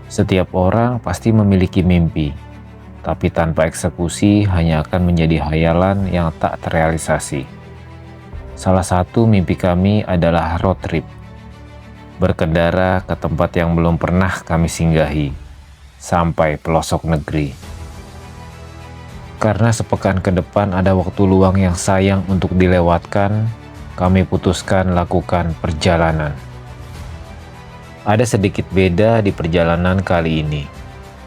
Setiap orang pasti memiliki mimpi, tapi tanpa eksekusi hanya akan menjadi hayalan yang tak terrealisasi. Salah satu mimpi kami adalah road trip, berkendara ke tempat yang belum pernah kami singgahi, sampai pelosok negeri. Karena sepekan ke depan ada waktu luang yang sayang untuk dilewatkan, kami putuskan lakukan perjalanan. Ada sedikit beda di perjalanan kali ini.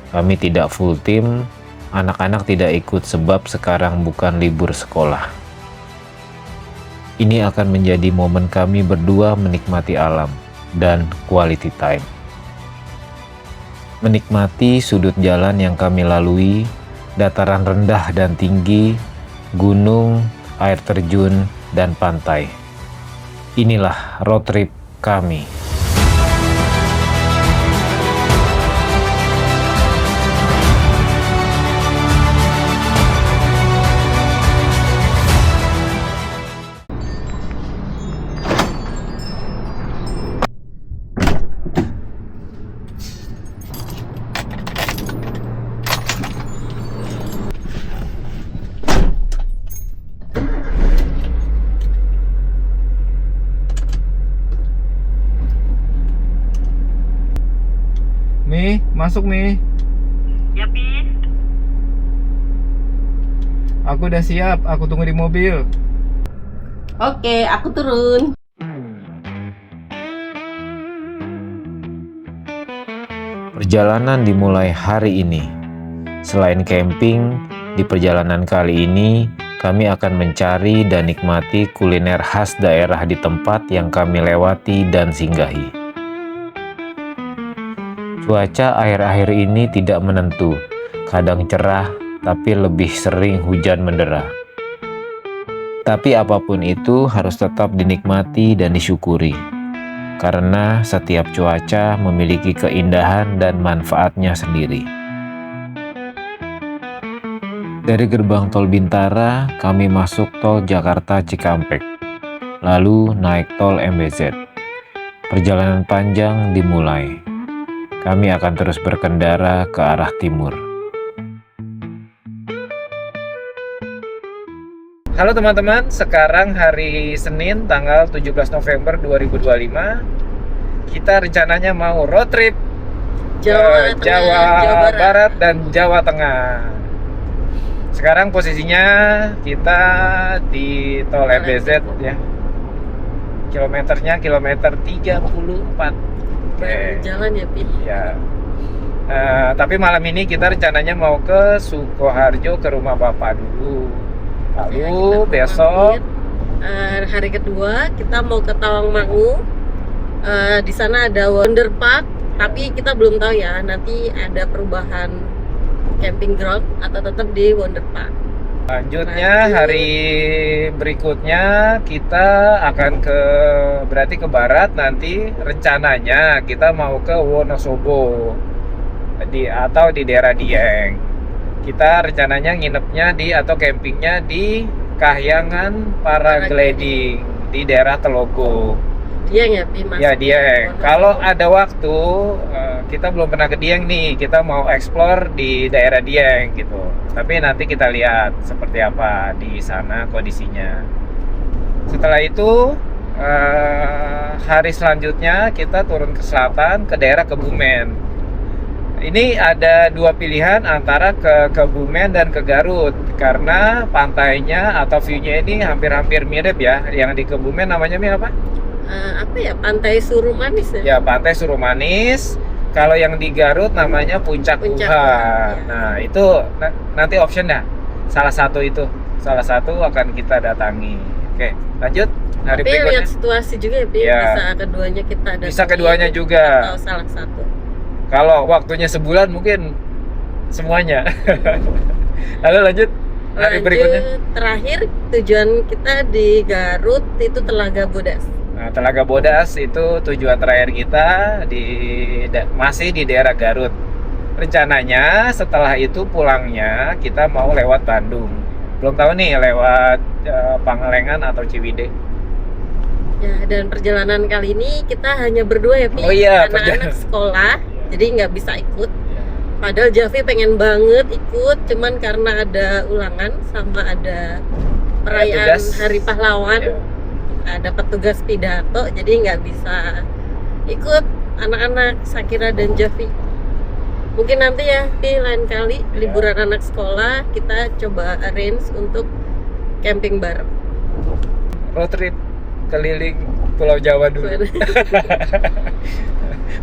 Kami tidak full tim, anak-anak tidak ikut sebab sekarang bukan libur sekolah. Ini akan menjadi momen kami berdua menikmati alam dan quality time. Menikmati sudut jalan yang kami lalui, dataran rendah dan tinggi, gunung, air terjun, dan pantai. Inilah road trip kami. Mi, masuk Mi. Ya, Pi. Aku udah siap, aku tunggu di mobil. Oke, aku turun. Perjalanan dimulai hari ini. Selain camping, di perjalanan kali ini kami akan mencari dan nikmati kuliner khas daerah di tempat yang kami lewati dan singgahi. Cuaca akhir-akhir ini tidak menentu, kadang cerah tapi lebih sering hujan mendera. Tapi apapun itu harus tetap dinikmati dan disyukuri, karena setiap cuaca memiliki keindahan dan manfaatnya sendiri. Dari gerbang tol Bintara, kami masuk tol Jakarta Cikampek, lalu naik tol MBZ. Perjalanan panjang dimulai. Kami akan terus berkendara ke arah timur. Halo teman-teman, sekarang hari Senin tanggal 17 November 2025. Kita rencananya mau road trip Jawa ke Tengah, Jawa Jawa Barat dan Jawa Tengah. Sekarang posisinya kita di tol MBZ ya. Kilometernya kilometer 34. Baru jalan ya, Pi. Ya. Tapi malam ini kita rencananya mau ke Sukoharjo ke rumah bapak dulu. Lalu Kita besok mampir. Hari kedua kita mau ke Tawangmangu. Di sana ada Wonder Park, tapi kita belum tahu ya nanti ada perubahan camping ground atau tetap di Wonder Park. lanjutnya hari berikutnya kita akan berarti ke barat, nanti rencananya kita mau ke Wonosobo atau di daerah Dieng. Kita rencananya nginepnya atau campingnya di Kahyangan Paragliding di daerah Telogo. Dieng ya, Pi? Ya, Dieng. Kalau ada waktu, kita belum pernah ke Dieng nih. Kita mau explore di daerah Dieng gitu. Tapi nanti kita lihat seperti apa di sana kondisinya. Setelah itu, hari selanjutnya kita turun ke selatan ke daerah Kebumen. Ini ada dua pilihan antara ke Kebumen dan ke Garut, karena pantainya atau view-nya ini hampir-hampir mirip ya. Yang di Kebumen namanya apa? Apa ya, Pantai Surumanis ya? Ya, Pantai Surumanis. Kalau yang di Garut namanya Puncak Puncak Uha. Uha. Nah, itu nanti option ya. Salah satu akan kita datangi. Oke, lanjut. Hari Tapi lihat berikutnya. situasi juga ya, Pi. Ya. Bisa keduanya kita datangi. Bisa keduanya juga. Atau salah satu. Kalau waktunya sebulan mungkin semuanya. Lalu lanjut. Hari berikutnya. Terakhir tujuan kita di Garut itu Telaga Bodas. Nah, Telaga Bodas itu tujuan terakhir kita masih di daerah Garut. Rencananya setelah itu pulangnya kita mau lewat Bandung. Belum tahu nih lewat Pangalengan atau Ciwidey. Ya, dan perjalanan kali ini kita hanya berdua ya, Pi. Oh iya, Anak-anak sekolah jadi nggak bisa ikut. Padahal Javi pengen banget ikut, cuman karena ada ulangan sama ada perayaan tugas. Hari Pahlawan, Ya. dapat tugas pidato, jadi nggak bisa ikut anak-anak Sakira dan Javi. Mungkin nanti ya, di lain kali liburan anak sekolah kita coba arrange untuk camping bareng. Road trip keliling Pulau Jawa dulu.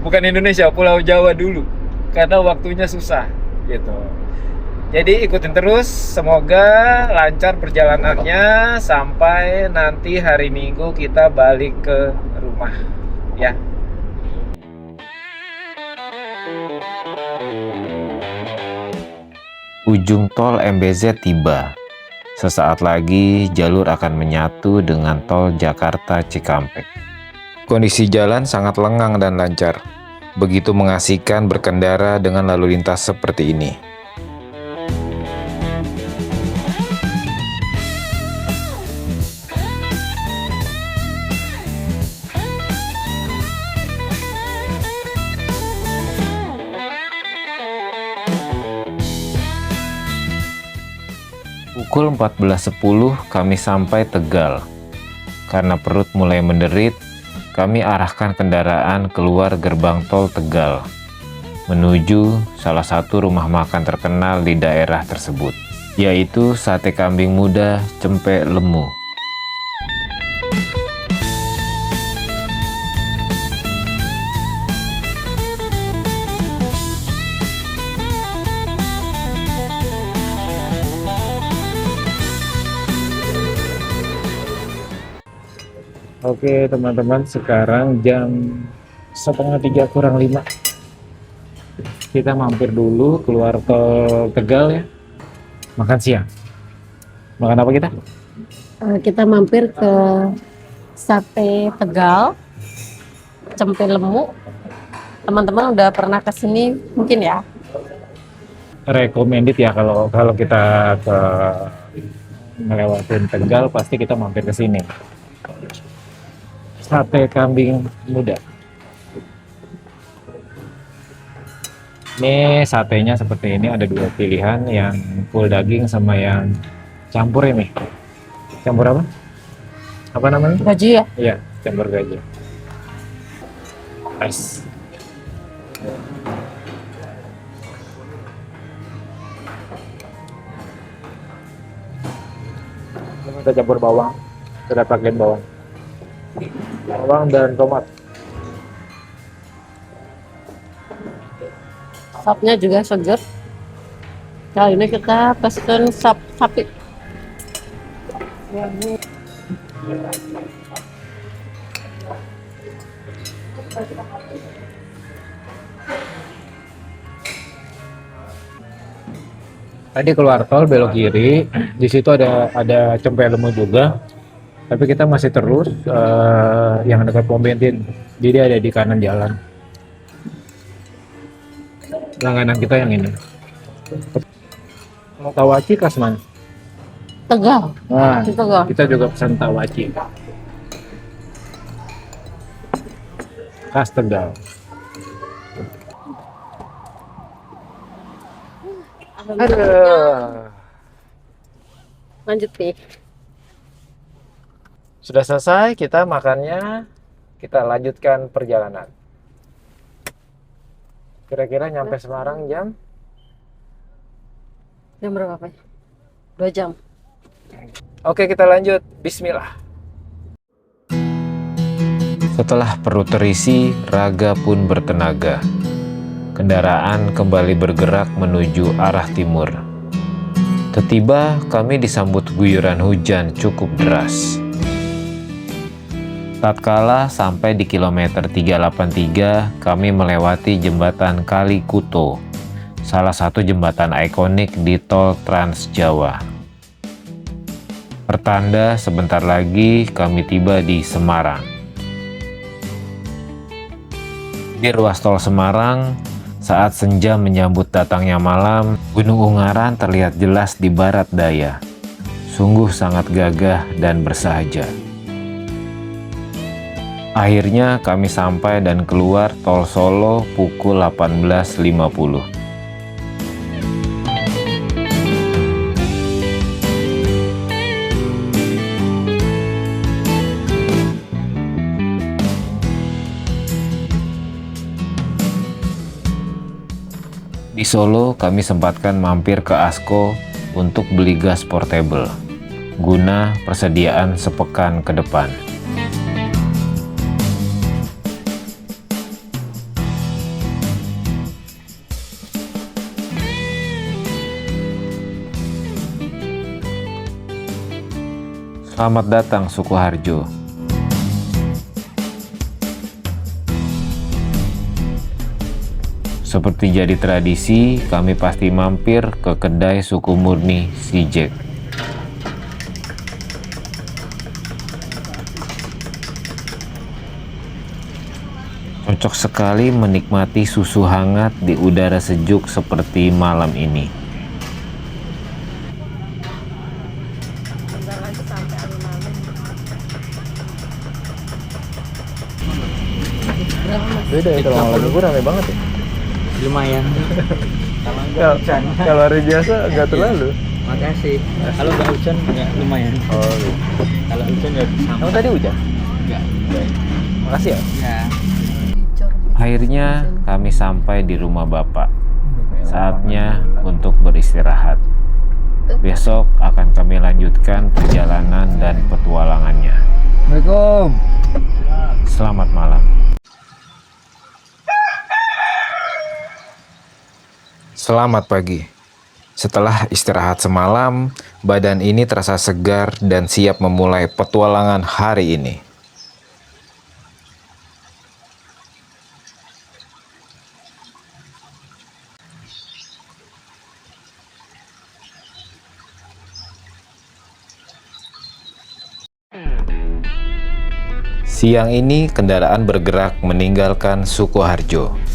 Bukan Indonesia, Pulau Jawa dulu. Karena waktunya susah gitu. Jadi ikutin terus, semoga lancar perjalanannya sampai nanti hari Minggu kita balik ke rumah ya. Ujung tol MBZ tiba. Sesaat lagi jalur akan menyatu dengan tol Jakarta Cikampek. Kondisi jalan sangat lengang dan lancar. Begitu mengasihkan berkendara dengan lalu lintas seperti ini. Pukul 14.10 kami sampai Tegal. Karena perut mulai menderit, kami arahkan kendaraan keluar gerbang tol Tegal, menuju salah satu rumah makan terkenal di daerah tersebut, yaitu Sate Kambing Muda Cempe Lemu. Oke teman-teman, sekarang jam 2:30 kurang 5. Kita mampir dulu keluar tol Tegal ya. Makan siang. Makan apa kita? Kita mampir ke Sate Tegal, Cempe Lemu. Teman-teman udah pernah kesini mungkin ya? Recommended ya, kalau kita ke ngelewatin Tegal pasti kita mampir ke sini. Sate Kambing Muda. Ini satenya seperti ini, ada dua pilihan, yang full daging sama yang campur ini. Campur apa? Apa namanya? Gaji ya? Iya, campur gaji. Nice. Kita campur bawang. Kita pakai bawang dan tomat. Sapnya juga seger. Kali ini kita pesen sap sapi. Tadi keluar tol belok kiri, di situ ada Cempe Lemu juga. Tapi kita masih terus yang dekat pom bensin. Jadi ada di kanan jalan. Langganan kita yang ini. Mau tawaci khas mana? Tegal. Nah, Tegal. kita juga pesan tawaci. Khas Tegal. Aduh. Lanjut nih. Sudah selesai, kita makannya, kita lanjutkan perjalanan. Kira-kira nyampe Semarang jam? Jam berapa, Pak? 2 jam. Oke, kita lanjut. Bismillah. Setelah perut terisi, raga pun bertenaga. Kendaraan kembali bergerak menuju arah timur. Tiba-tiba kami disambut guyuran hujan cukup deras. Tatkala sampai di kilometer 383, kami melewati jembatan Kali Kuto, salah satu jembatan ikonik di tol Trans Jawa. Pertanda sebentar lagi kami tiba di Semarang. Di ruas tol Semarang, saat senja menyambut datangnya malam, Gunung Ungaran terlihat jelas di barat daya. Sungguh sangat gagah dan bersahaja. Akhirnya kami sampai dan keluar tol Solo pukul 18.50. Di Solo kami sempatkan mampir ke Asko untuk beli gas portable guna persediaan sepekan ke depan. Selamat datang Sukoharjo. Seperti jadi tradisi, kami pasti mampir ke kedai suku murni si Jack. Cocok sekali menikmati susu hangat di udara sejuk seperti malam ini. Beda ya, kalau malam minggu rame banget ya. Lumayan. Kalau hari biasa nggak terlalu. Makasih. Kalau nggak hujan nggak lumayan. Oh, gitu. Kalau hujan ya sama. Kamu tadi hujan? Enggak. Makasih ya. Ya. Akhirnya kami sampai di rumah Bapak. Saatnya untuk beristirahat. Besok akan kami lanjutkan perjalanan dan petualangannya. Assalamualaikum. Selamat malam. Selamat pagi. Setelah istirahat semalam, badan ini terasa segar dan siap memulai petualangan hari ini. Siang ini kendaraan bergerak meninggalkan Sukoharjo.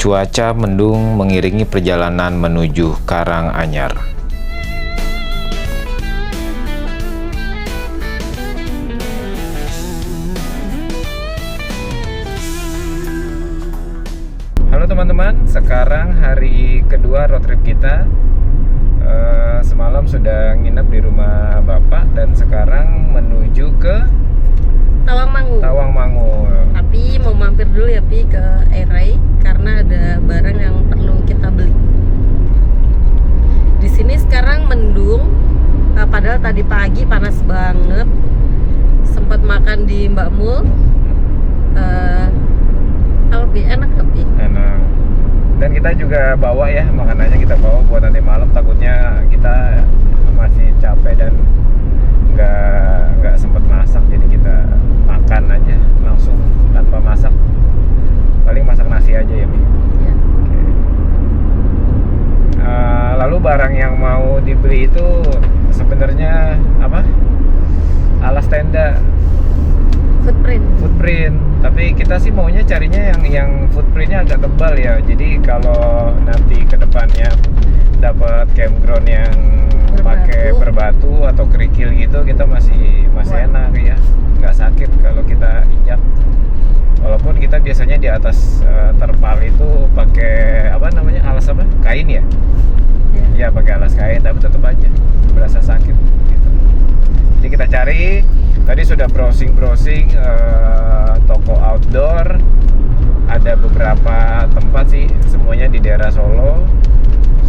Cuaca mendung mengiringi perjalanan menuju Karanganyar. Halo teman-teman, sekarang hari kedua road trip kita. Semalam sudah nginep di rumah Bapak dan sekarang menuju ke Tawangmangu. Tawangmangu. Tapi mau mampir dulu ya Pi ke Erai karena ada barang yang perlu kita beli. Di sini sekarang mendung, padahal tadi pagi panas banget. Sempat makan di Mbak Mul. Apa Pi? Enak gak Pi? Enak. Dan kita juga bawa ya makanannya, kita bawa buat nanti malam, takutnya kita masih capek dan nggak sempat masak, jadi kita makan aja langsung tanpa masak, paling masak nasi aja ya Mi. Ya. Lalu barang yang mau dibeli itu sebenarnya apa? Alas tenda footprint, tapi kita sih maunya carinya yang footprintnya agak tebal ya, jadi kalau nanti kedepannya dapat campground yang pakai berbatu atau kerikil gitu, kita masih enak ya, nggak sakit kalau kita injak. Walaupun kita biasanya di atas terpal itu pakai apa namanya, alas apa, kain ya, ya pakai alas kain, tapi tetap aja berasa sakit gitu. Jadi kita cari, tadi sudah browsing toko outdoor, ada beberapa tempat sih, semuanya di daerah Solo,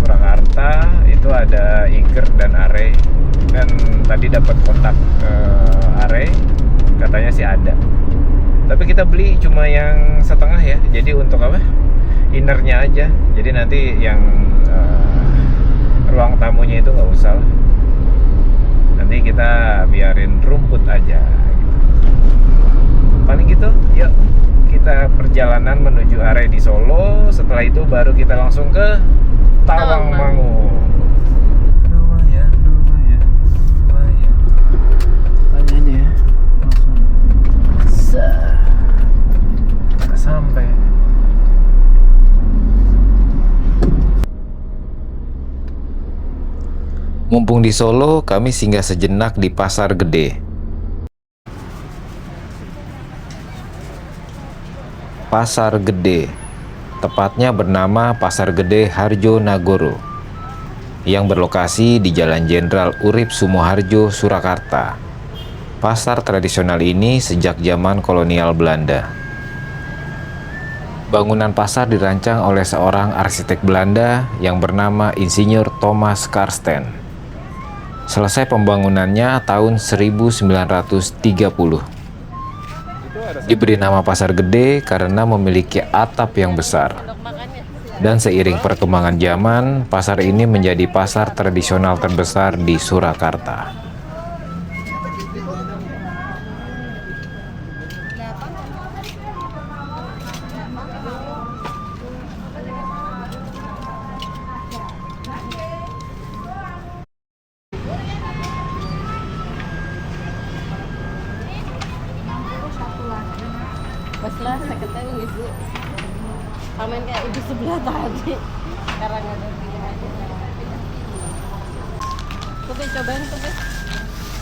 Surakarta, itu ada Iger dan Are. Dan tadi dapat kontak Are, katanya sih ada. Tapi kita beli cuma yang setengah ya, jadi untuk apa? Innernya aja. Jadi nanti yang ruang tamunya itu nggak usah lah. Nanti kita biarin rumput aja gitu. Paling gitu, yuk kita perjalanan menuju Are di Solo. Setelah itu baru kita langsung ke Tawangmangu. Lumayan. Tanya aja ya, langsung. Kita sampai. Mumpung di Solo, kami singgah sejenak di Pasar Gede. Pasar Gede, tepatnya bernama Pasar Gede Harjo Nagoro, yang berlokasi di Jalan Jenderal Urip Sumoharjo, Surakarta. Pasar tradisional ini sejak zaman kolonial Belanda. Bangunan pasar dirancang oleh seorang arsitek Belanda yang bernama Insinyur Thomas Karsten. Selesai pembangunannya tahun 1930. Diberi nama Pasar Gede karena memiliki atap yang besar. Dan seiring perkembangan zaman, pasar ini menjadi pasar tradisional terbesar di Surakarta. Baslah seketeng ibu. Pamen kayak ibu sebelah tadi. Sekarang ada pilihan. Coba cobain tuh, Be.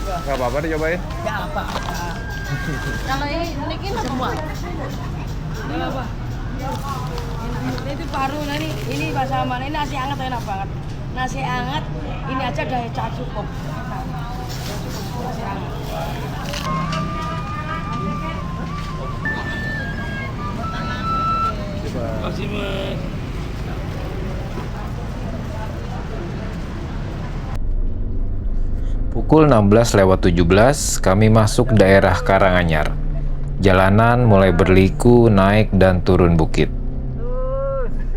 Nggak apa-apa dicobain. Kalau ini semua. Enggak apa. Itu baru ini bahasa mana ini nasi hangat enak banget. Nasi hangat ini aja udah cukup. Nah, cukup nasi hangat. Pukul 16:17 kami masuk daerah Karanganyar. Jalanan mulai berliku naik dan turun bukit.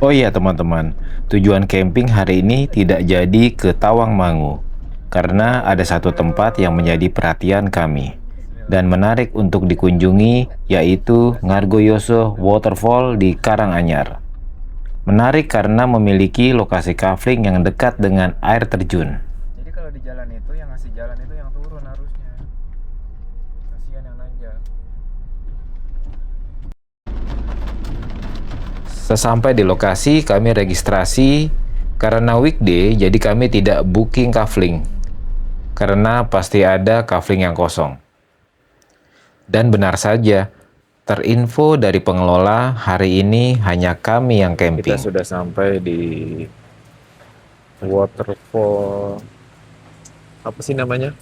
Oh iya teman-teman, tujuan camping hari ini tidak jadi ke Tawangmangu karena ada satu tempat yang menjadi perhatian kami dan menarik untuk dikunjungi, yaitu Ngargoyoso Waterfall di Karanganyar. Menarik karena memiliki lokasi kafling yang dekat dengan air terjun. Jadi kalau di jalan itu yang ngasih jalan itu yang turun harusnya. Kasihan yang nanjak. Sesampai di lokasi, kami registrasi. Karena weekday, jadi kami tidak booking kafling karena pasti ada kafling yang kosong. Dan benar saja, terinfo dari pengelola, hari ini hanya kami yang camping. Kita sudah sampai di waterfall, apa sih namanya?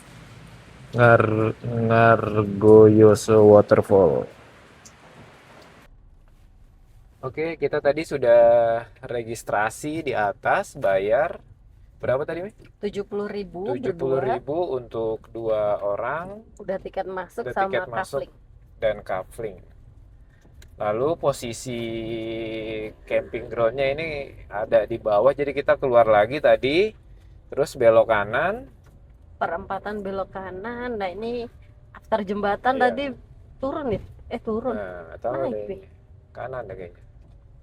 Ngargoyoso Waterfall. Oke, kita tadi sudah registrasi di atas, bayar berapa tadi, Mi? 70.000 70.000 untuk 2 orang. udah tiket masuk Udah sama tiket masuk kafling. dan kafling. Lalu posisi camping groundnya ini ada di bawah, jadi kita keluar lagi tadi, terus belok kanan. Perempatan belok kanan. Nah, ini after jembatan Iya. tadi turun ya? Turun. Nah, tahu Naik, deh, Pi. kanan deh kayaknya.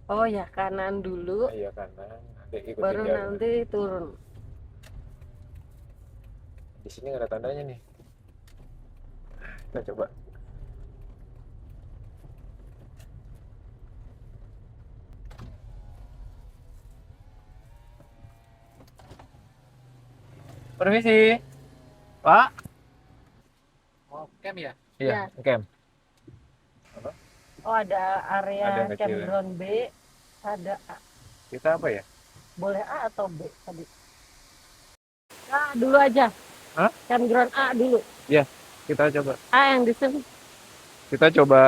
Oh ya, kanan dulu Iya kanan, nanti ikutin baru jalur. nanti turun. Di sini nggak ada tandanya nih. Kita coba. Permisi, Pak. Mau camp ya? Iya, Ya. camp. Oh, ada Ada area yang kecil ya. campground B, ada A. Kita apa ya? Boleh A atau B tadi? A dulu aja. Hah? Campground A dulu. Kita coba. A yang di sini. Kita coba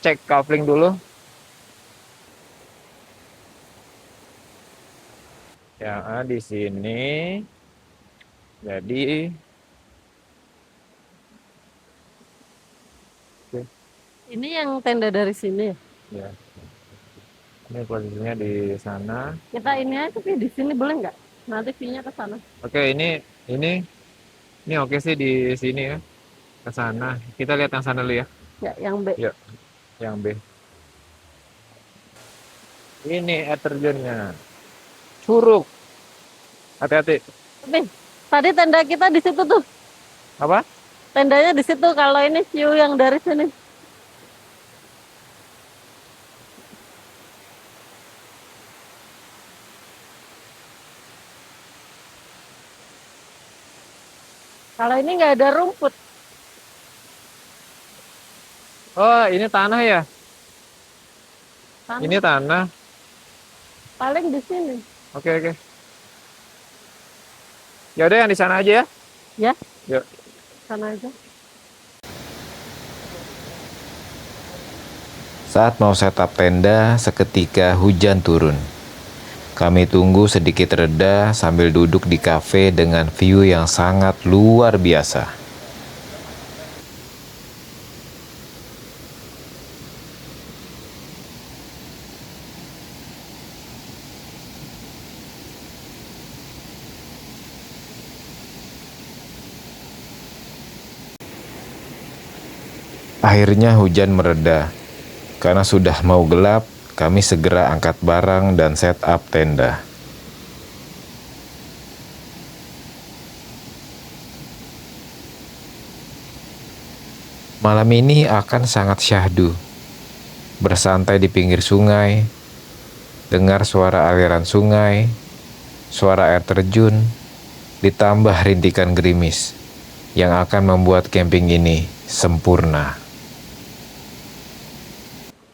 cek kafling dulu. Yang A di sini. Jadi Ini yang tenda dari sini. ya, ini posisinya di sana. Kita ini aja Pi, di sini boleh nggak? Nanti view-nya ke sana. Oke, ini oke sih di sini ya. Ke sana. Kita lihat yang sana dulu ya. Ya, yang B. Ya. Yang B. Ini air terjunnya. Curug. Hati-hati. Pi, tadi tenda kita di situ tuh. Apa? Tendanya di situ kalau ini view yang dari sini. Kalau ini nggak ada rumput. Oh, ini tanah ya? Tanah. Ini tanah. Paling di sini. Oke, oke. Ya udah yang di sana aja ya. Ya, Yuk. sana aja. Saat mau setup tenda, seketika hujan turun. Kami tunggu sedikit reda sambil duduk di kafe dengan view yang sangat luar biasa. Akhirnya hujan mereda. Karena sudah mau gelap, kami segera angkat barang dan setup tenda. Malam ini akan sangat syahdu. Bersantai di pinggir sungai, dengar suara aliran sungai, suara air terjun, ditambah rintikan gerimis yang akan membuat camping ini sempurna.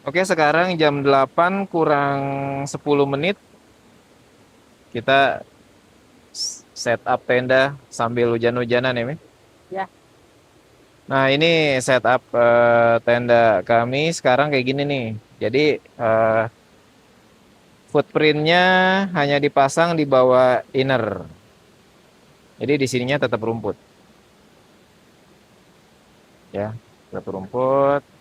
Oke, sekarang jam 8 kurang 10 menit. Kita setup tenda sambil hujan-hujanan ya, Mi? Ya. Nah, ini setup tenda kami sekarang kayak gini nih. Jadi footprintnya hanya dipasang di bawah inner. Jadi di sininya tetap rumput. Ya, tetap rumput.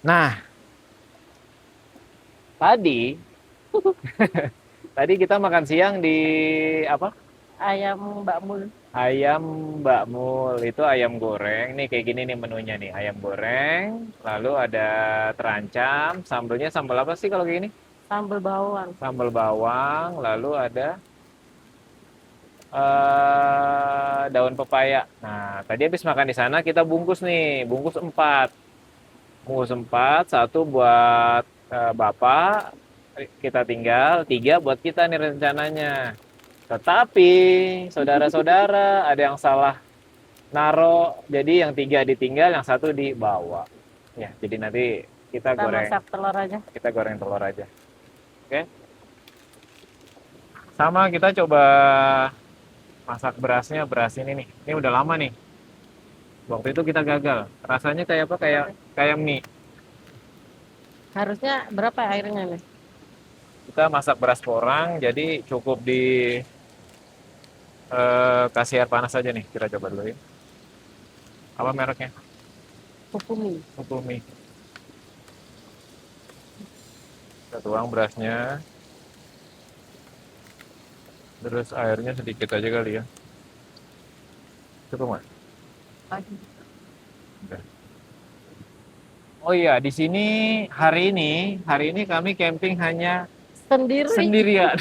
Nah, tadi tadi kita makan siang di apa? Ayam Mbak Mul. Ayam Mbak Mul. Itu ayam goreng. Nih kayak gini nih menunya nih. Ayam goreng, lalu ada terancam, sambelnya sambal apa sih kalau kayak gini? Sambal bawang. Sambal bawang, lalu ada daun pepaya. Nah, tadi habis makan di sana kita bungkus nih, bungkus 4. Bungkus 4, satu buat Bapak, kita tinggal, 3 buat kita nih rencananya. Tetapi, saudara-saudara, ada yang salah naro, jadi yang 3 ditinggal, yang 1 dibawa. Ya, jadi nanti kita Kita goreng, masak telur aja. kita goreng telur aja. Oke? Sama kita coba masak berasnya, beras ini nih. Ini udah lama nih. Waktu itu kita gagal. Rasanya kayak apa? Kayak mie. Harusnya berapa airnya nih? Kita masak beras porang, jadi cukup di kasih air panas aja nih. Kita coba dulu ya. Apa mereknya? Pupumi. Ukumi. Kita tuang berasnya. Terus airnya sedikit aja kali ya. Cukup nggak? Udah. Oh iya, di sini hari ini kami camping hanya Sendiri. sendirian.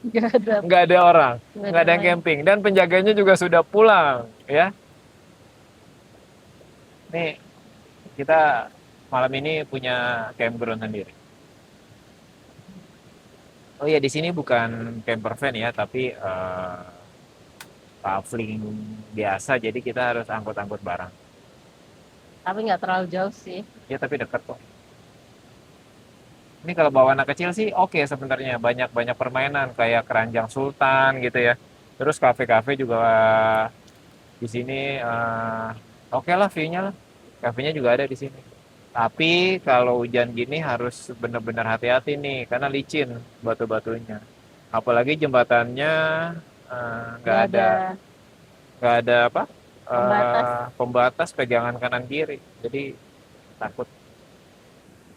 Gak ada. Nggak ada orang, Nggak nggak ada yang orang. camping, dan penjaganya juga sudah pulang, ya. Nih, kita malam ini punya campground sendiri. Oh iya, di sini bukan camper van ya, tapi traveling biasa, jadi kita harus angkut-angkut barang. Tapi nggak terlalu jauh sih. Ya, tapi dekat kok. Ini kalau bawa anak kecil sih oke sebenarnya, banyak permainan kayak keranjang sultan gitu ya. Terus kafe-kafe juga di sini oke lah view-nya lah. Kafenya juga ada di sini. Tapi kalau hujan gini harus benar-benar hati-hati nih karena licin batu-batunya. Apalagi jembatannya nggak Nggak ada nggak ada apa? Pembatas. Pembatas pegangan kanan kiri. Jadi takut.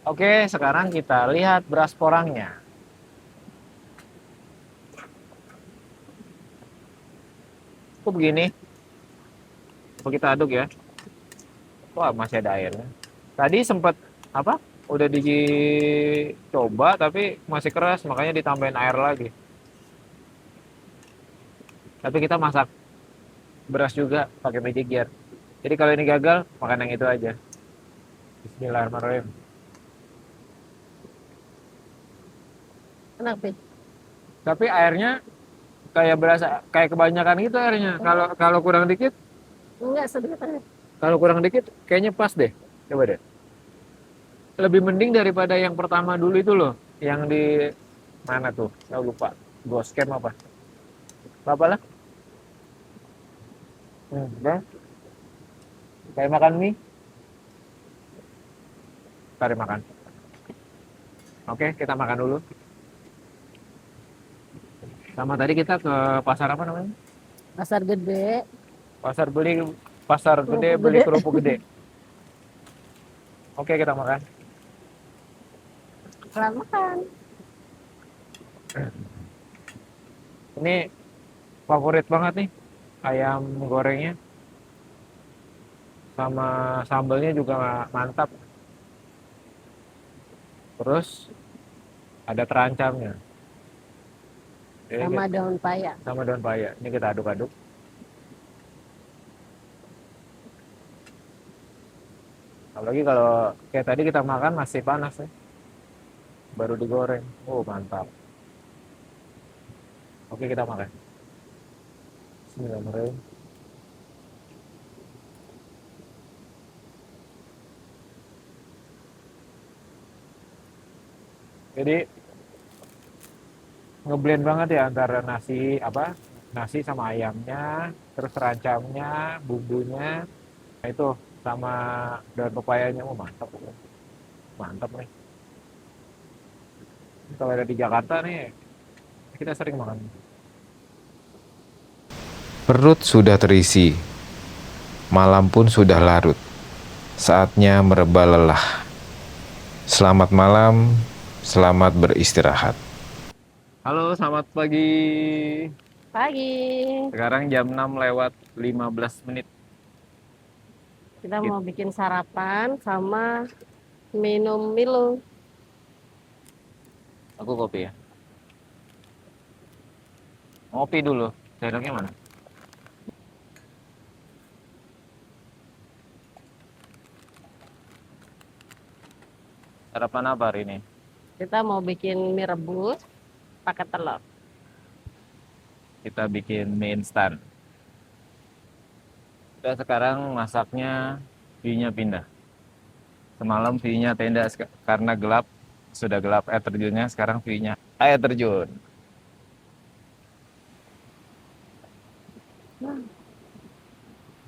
Oke, sekarang kita lihat beras porangnya. Kok begini? Coba kita aduk ya. Wah, masih ada airnya. Tadi sempat apa? Udah dicoba tapi masih keras, makanya ditambahin air lagi. Tapi kita masak beras juga pakai magic jar. Jadi kalau ini gagal, makan yang itu aja. Bismillahirrahmanirrahim. Enak, Pin. Tapi airnya kayak berasa kayak kebanyakan gitu airnya. Kalau kurang dikit Enggak, sedikit aja. Kalau kurang dikit kayaknya pas deh. Coba deh. Lebih mending daripada yang pertama dulu itu loh. Yang di mana tuh? Saya lupa. Ghost Camp apa? Apa lah? Udah. Kayak makan mie. Cari makan. Oke, kita makan dulu. Sama tadi kita ke pasar apa namanya? Pasar gede. Pasar gede Kerupuk beli gede. kerupuk gede. Oke, kita makan. Selamat makan. Ini favorit banget nih ayam gorengnya. Sama sambelnya juga mantap. Terus ada terancamnya. Ini Sama daun paya. sama daun paya. Ini kita aduk-aduk. Apalagi kalau kayak tadi kita makan masih panas ya. Baru digoreng. Oh, mantap. Oke, kita makan. Bismillahirrahmanirrahim. Jadi ngeblend banget ya antara nasi sama ayamnya, terus terancamnya, bumbunya, nah itu sama daun pepayanya. Oh, mantap. Mantap nih. Kalau ada di Jakarta nih, kita sering makan. Perut sudah terisi, malam pun sudah larut. Saatnya mereba lelah. Selamat malam, selamat beristirahat. Halo, selamat pagi. Pagi. Sekarang jam 6 lewat 15 menit. Kita mau bikin sarapan sama minum Milo. Aku kopi ya. Ngopi dulu. Sendoknya mana? Sarapan apa hari ini? Kita mau bikin mie rebus pakai telur. Kita bikin mie instan. Kita sekarang masaknya view-nya pindah. Semalam view-nya tenda karena gelap, sudah gelap air terjunnya, sekarang view-nya air terjun.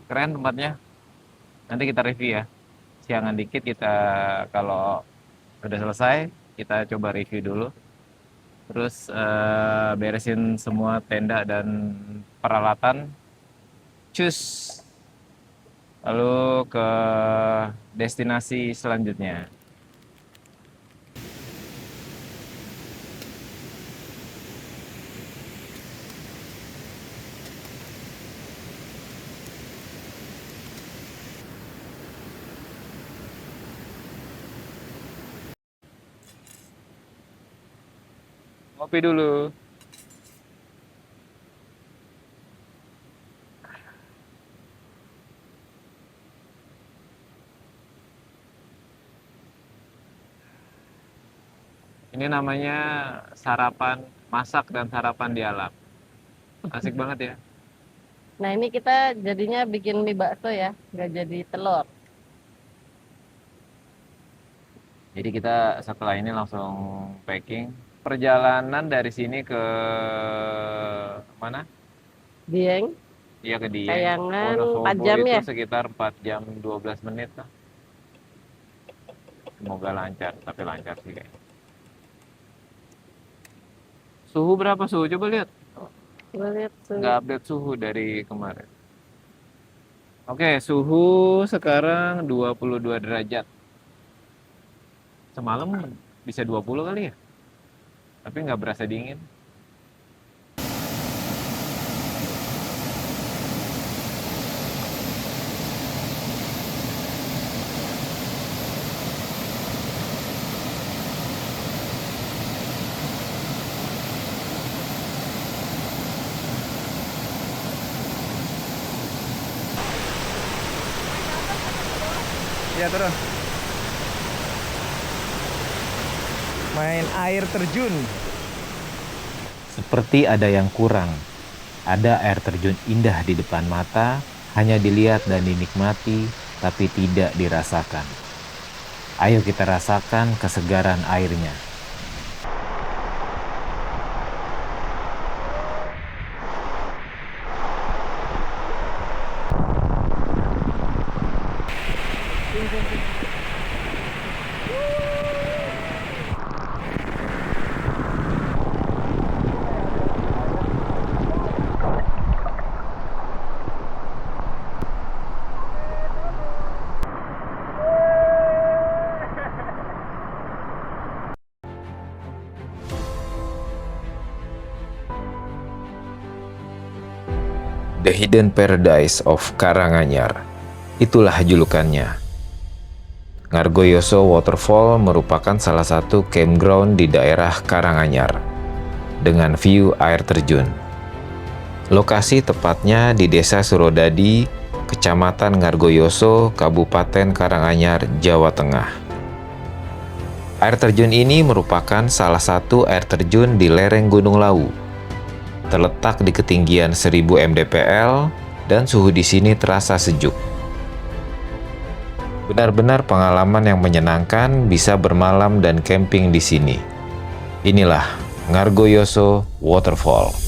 Keren tempatnya. Nanti kita review ya. Siangan dikit kita kalau udah selesai, kita coba review dulu. Terus beresin semua tenda dan peralatan. Cus. Lalu ke destinasi selanjutnya. Ngopi dulu. Ini namanya sarapan masak dan sarapan di alam. Asik banget ya. Nah ini kita jadinya bikin mie bakso ya, nggak jadi telur. Jadi kita setelah ini langsung packing. Perjalanan dari sini ke mana? Dieng, Iya, ke Dieng. Kayangan, Wonosobo 4 jam itu ya? sekitar 4 jam 12 menit lah. Semoga lancar, tapi lancar sih kayaknya. Suhu berapa suhu? Coba lihat. Coba lihat tuh. Nggak update suhu dari kemarin. Oke, suhu sekarang 22 derajat. Semalam bisa 20 kali ya? Tapi nggak berasa dingin. Ya terus. Main air terjun. Seperti ada yang kurang. Ada air terjun indah di depan mata, hanya dilihat dan dinikmati, tapi tidak dirasakan. Ayo kita rasakan kesegaran airnya. The Hidden Paradise of Karanganyar. Itulah julukannya. Ngargoyoso Waterfall merupakan salah satu campground di daerah Karanganyar dengan view air terjun. Lokasi tepatnya di Desa Surodadi, Kecamatan Ngargoyoso, Kabupaten Karanganyar, Jawa Tengah. Air terjun ini merupakan salah satu air terjun di lereng Gunung Lawu. Terletak di ketinggian 1000 mdpl dan suhu di sini terasa sejuk. Benar-benar pengalaman yang menyenangkan bisa bermalam dan camping di sini. Inilah Ngargoyoso Waterfall.